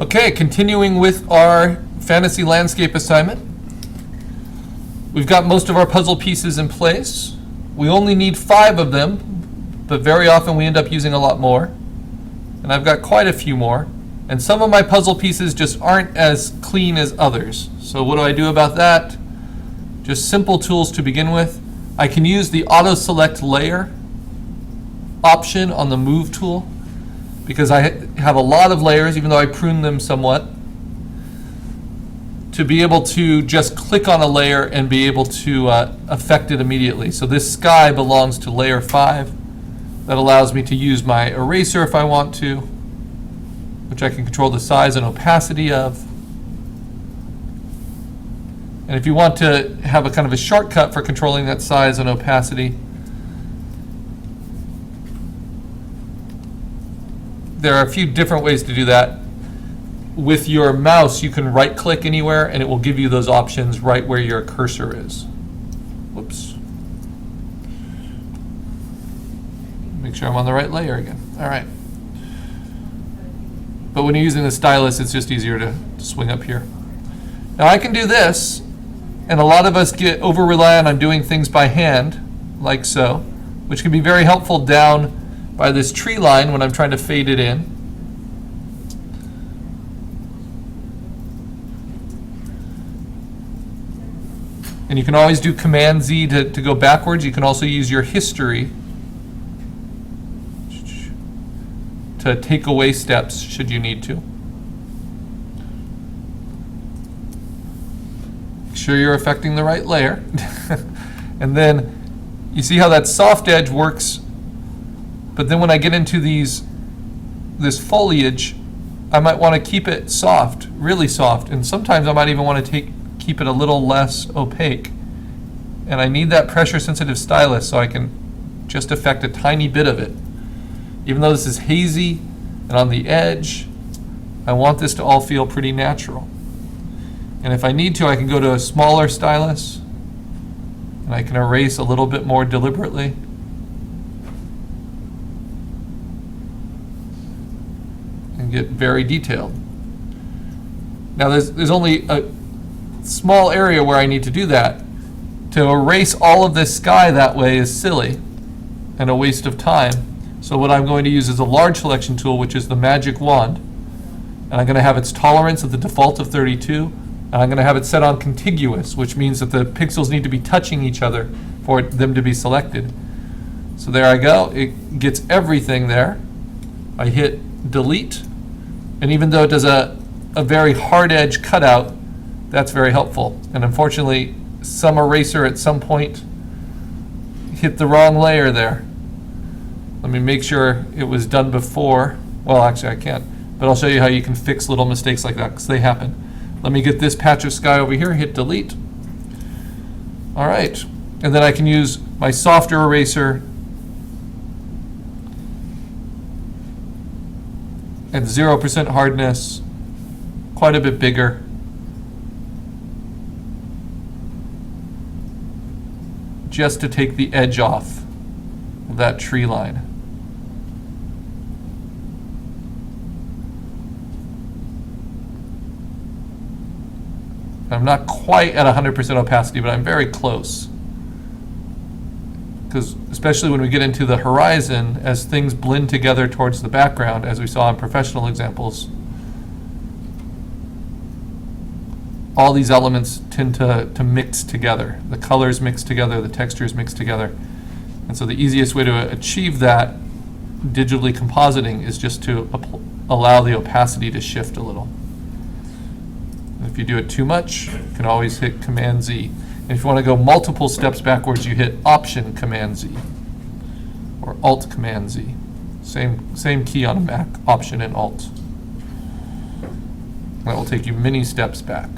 Okay, continuing with our fantasy landscape assignment. We've got most of our puzzle pieces in place. We only need 5 of them, but very often we end up using a lot more. And I've got quite a few more. And some of my puzzle pieces just aren't as clean as others. So what do I do about that? Just simple tools to begin with. I can use the auto select layer option on the move tool because I have a lot of layers, even though I prune them somewhat, to be able to just click on a layer and be able to affect it immediately. So this sky belongs to layer 5. That allows me to use my eraser if I want to, which I can control the size and opacity of. And if you want to have a kind of a shortcut for controlling that size and opacity, there are a few different ways to do that. With your mouse, you can right-click anywhere, and it will give you those options right where your cursor is. Whoops. Make sure I'm on the right layer again. All right. But when you're using the stylus, it's just easier to swing up here. Now I can do this, and a lot of us get over-reliant on doing things by hand, like so, which can be very helpful down by this tree line when I'm trying to fade it in. And you can always do Command Z to go backwards. You can also use your history to take away steps should you need to. Make sure you're affecting the right layer. And then you see how that soft edge works, but then when I get into this foliage, I might want to keep it soft, really soft, and sometimes I might even want to keep it a little less opaque. And I need that pressure sensitive stylus so I can just affect a tiny bit of it. Even though this is hazy and on the edge, I want this to all feel pretty natural. And if I need to, I can go to a smaller stylus and I can erase a little bit more deliberately. And get very detailed. Now there's only a small area where I need to do that. To erase all of this sky that way is silly and a waste of time. So what I'm going to use is a large selection tool, which is the magic wand. And I'm going to have its tolerance at the default of 32. And I'm going to have it set on contiguous, which means that the pixels need to be touching each other for them to be selected. So there I go. It gets everything there. I hit delete. And even though it does a very hard edge cutout, that's very helpful. And unfortunately, some eraser at some point hit the wrong layer there. Let me make sure it was done before. Well, actually I can't, but I'll show you how you can fix little mistakes like that because they happen. Let me get this patch of sky over here, hit delete. All right, and then I can use my softer eraser at 0% hardness, quite a bit bigger. Just to take the edge off of that tree line. I'm not quite at 100% opacity, but I'm very close. Because especially when we get into the horizon, as things blend together towards the background, as we saw in professional examples, all these elements tend to mix together. The colors mix together, the textures mix together. And so the easiest way to achieve that digitally compositing is just to allow the opacity to shift a little. And if you do it too much, you can always hit Command Z. And if you want to go multiple steps backwards, you hit Option Command Z or Alt Command Z. Same key on a Mac, Option and Alt. That will take you many steps back.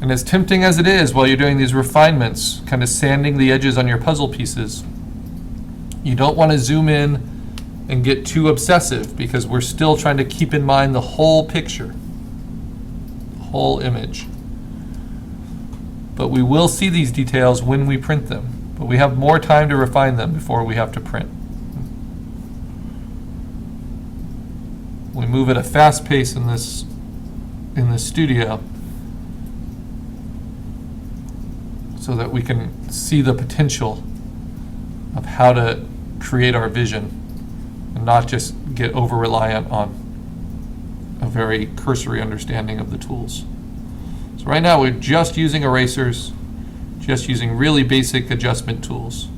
And as tempting as it is while you're doing these refinements, kind of sanding the edges on your puzzle pieces, you don't want to zoom in and get too obsessive because we're still trying to keep in mind the whole picture. whole image. But we will see these details when we print them. But we have more time to refine them before we have to print. We move at a fast pace in this studio so that we can see the potential of how to create our vision and not just get over-reliant on a very cursory understanding of the tools. So right now we're just using erasers, just using really basic adjustment tools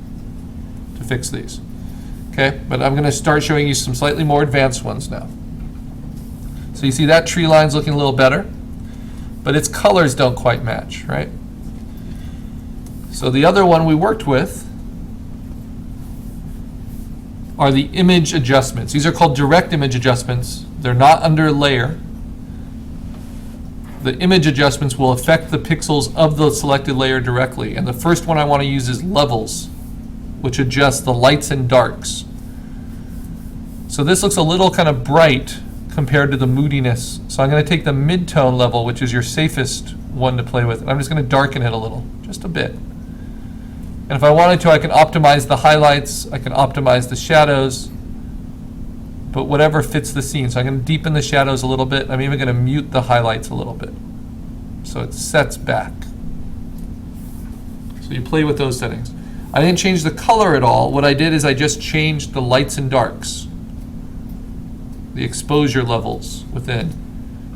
to fix these. Okay, but I'm going to start showing you some slightly more advanced ones now. So you see that tree line's looking a little better, but its colors don't quite match, right? So the other one we worked with are the image adjustments. These are called direct image adjustments. They're not under layer. The image adjustments will affect the pixels of the selected layer directly. And the first one I want to use is levels, which adjusts the lights and darks. So this looks a little kind of bright compared to the moodiness. So I'm going to take the mid-tone level, which is your safest one to play with, and I'm just going to darken it a little, just a bit. And if I wanted to, I can optimize the highlights, I can optimize the shadows, but whatever fits the scene. So I'm going to deepen the shadows a little bit. I'm even going to mute the highlights a little bit, so it sets back. So you play with those settings. I didn't change the color at all. What I did is I just changed the lights and darks, the exposure levels within,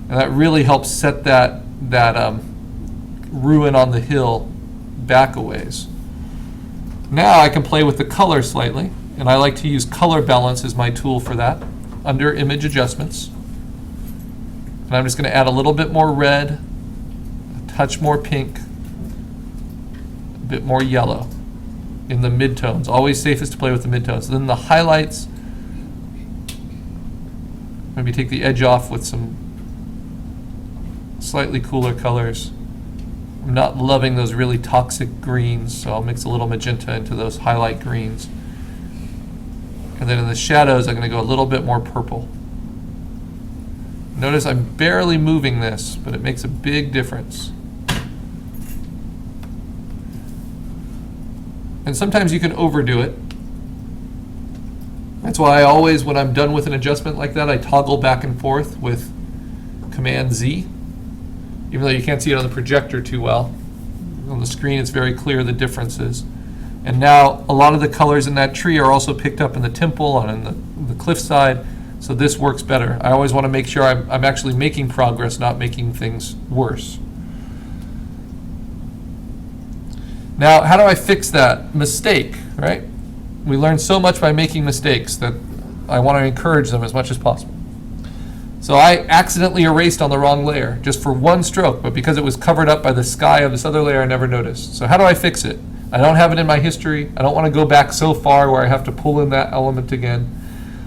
and that really helps set that ruin on the hill back a ways. Now I can play with the color slightly, and I like to use color balance as my tool for that under image adjustments. And I'm just going to add a little bit more red, a touch more pink, a bit more yellow in the midtones. Always safest to play with the midtones. Then the highlights, maybe take the edge off with some slightly cooler colors. I'm not loving those really toxic greens, so I'll mix a little magenta into those highlight greens. And then in the shadows, I'm going to go a little bit more purple. Notice I'm barely moving this, but it makes a big difference. And sometimes you can overdo it. That's why I always, when I'm done with an adjustment like that, I toggle back and forth with Command Z. Even though you can't see it on the projector too well. On the screen it's very clear the differences. And now a lot of the colors in that tree are also picked up in the temple and in the cliffside, so this works better. I always want to make sure I'm actually making progress, not making things worse. Now, how do I fix that mistake, right? We learn so much by making mistakes that I want to encourage them as much as possible. So I accidentally erased on the wrong layer just for one stroke, but because it was covered up by the sky of this other layer, I never noticed. So how do I fix it? I don't have it in my history. I don't want to go back so far where I have to pull in that element again.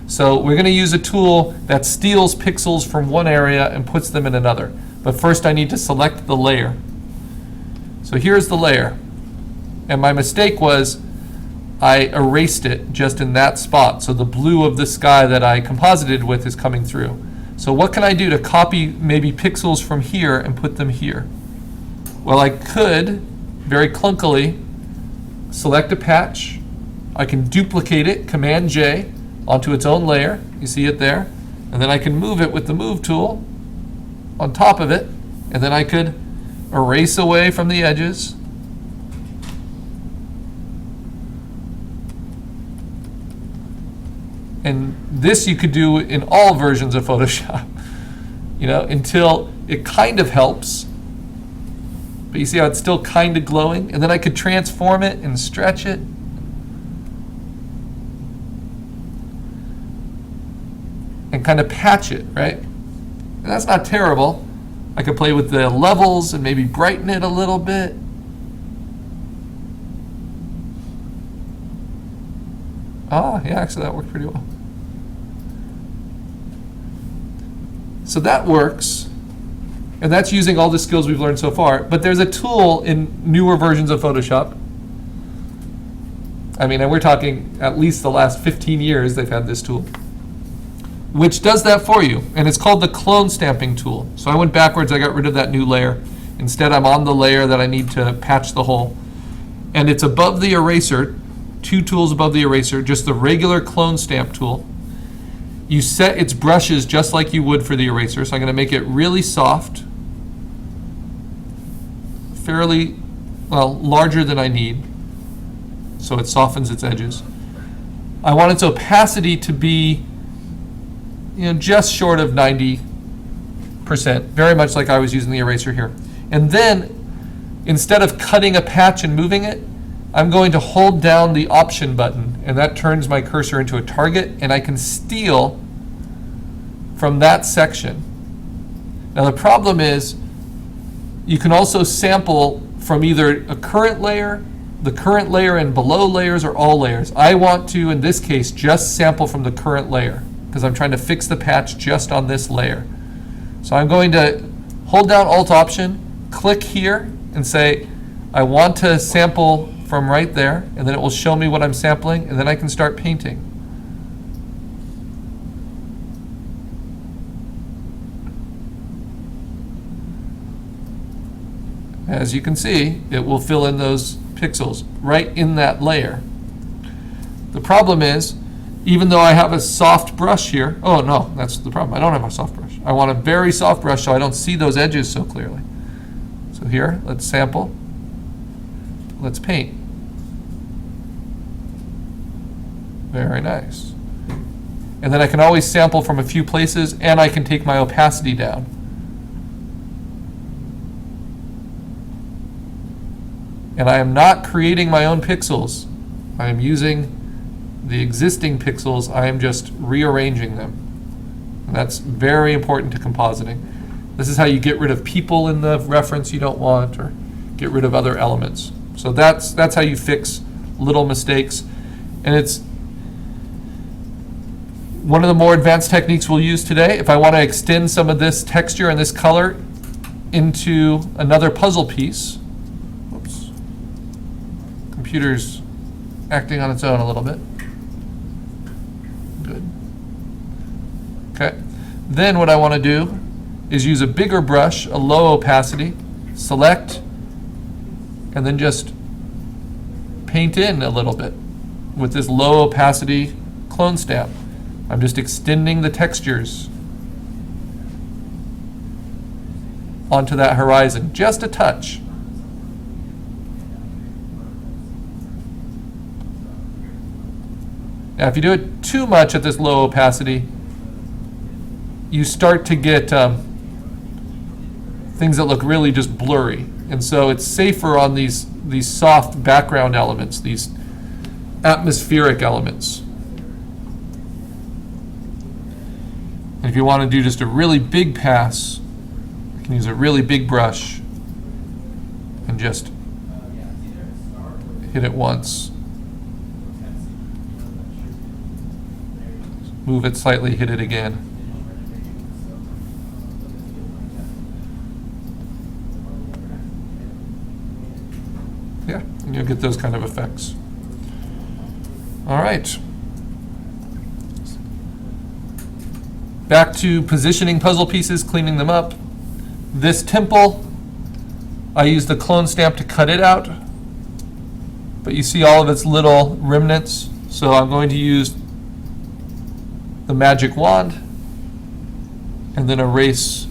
So we're going to use a tool that steals pixels from one area and puts them in another. But first I need to select the layer. So here's the layer. And my mistake was I erased it just in that spot. So the blue of the sky that I composited with is coming through. So what can I do to copy maybe pixels from here and put them here? Well, I could very clunkily select a patch. I can duplicate it, Command J, onto its own layer. You see it there. And then I can move it with the Move tool on top of it. And then I could erase away from the edges. And this you could do in all versions of Photoshop, you know, until it kind of helps. But you see how it's still kind of glowing? And then I could transform it and stretch it. And kind of patch it, right? And that's not terrible. I could play with the levels and maybe brighten it a little bit. Oh, yeah, actually that worked pretty well. So that works, and that's using all the skills we've learned so far, but there's a tool in newer versions of Photoshop. I mean, and we're talking at least the last 15 years they've had this tool. which does that for you. And it's called the clone stamping tool. So I went backwards, I got rid of that new layer. Instead, I'm on the layer that I need to patch the hole. And it's above the eraser, 2 tools above the eraser, just the regular clone stamp tool. You set its brushes just like you would for the eraser. So I'm going to make it really soft, fairly, well, larger than I need, so it softens its edges. I want its opacity to be, just short of 90%, very much like I was using the eraser here. And then, instead of cutting a patch and moving it, I'm going to hold down the Option button, and that turns my cursor into a target, and I can steal from that section. Now the problem is, you can also sample from either a current layer, the current layer and below layers, or all layers. I want to, in this case, just sample from the current layer, because I'm trying to fix the patch just on this layer. So I'm going to hold down Alt-Option, click here, and say, I want to sample from right there, and then it will show me what I'm sampling, and then I can start painting. As you can see, it will fill in those pixels right in that layer. The problem is, even though I have a soft brush here, oh no, that's the problem. I don't have a soft brush. I want a very soft brush so I don't see those edges so clearly. So here, let's sample. Let's paint. Very nice. And then I can always sample from a few places, and I can take my opacity down. And I am not creating my own pixels. I am using the existing pixels. I am just rearranging them. And that's very important to compositing. This is how you get rid of people in the reference you don't want, or get rid of other elements. So that's how you fix little mistakes. And it's one of the more advanced techniques we'll use today. If I want to extend some of this texture and this color into another puzzle piece, computer's acting on its own a little bit. Good. Okay. Then what I want to do is use a bigger brush, a low opacity, select, and then just paint in a little bit with this low opacity clone stamp. I'm just extending the textures onto that horizon, just a touch. Now, if you do it too much at this low opacity, you start to get things that look really just blurry. And so it's safer on these soft background elements, these atmospheric elements. And if you want to do just a really big pass, you can use a really big brush and just hit it once. Move it slightly, hit it again. Yeah, and you'll get those kind of effects. All right. Back to positioning puzzle pieces, cleaning them up. This temple, I used the clone stamp to cut it out, but you see all of its little remnants. So I'm going to use the magic wand and then erase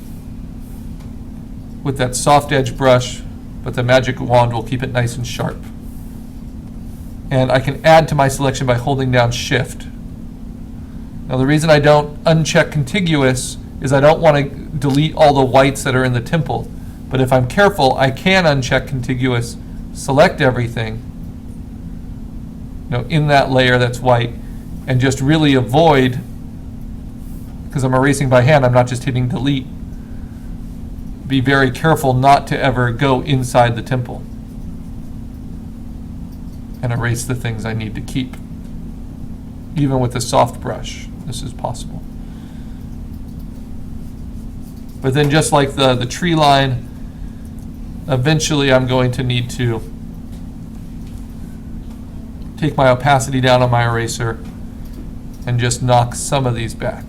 with that soft edge brush, but the magic wand will keep it nice and sharp. And I can add to my selection by holding down Shift. Now the reason I don't uncheck contiguous is I don't want to delete all the whites that are in the temple. But if I'm careful, I can uncheck contiguous, select everything, in that layer that's white, and just really avoid, because I'm erasing by hand, I'm not just hitting delete. Be very careful not to ever go inside the temple and erase the things I need to keep. Even with a soft brush, this is possible. But then just like the tree line, eventually I'm going to need to take my opacity down on my eraser and just knock some of these back.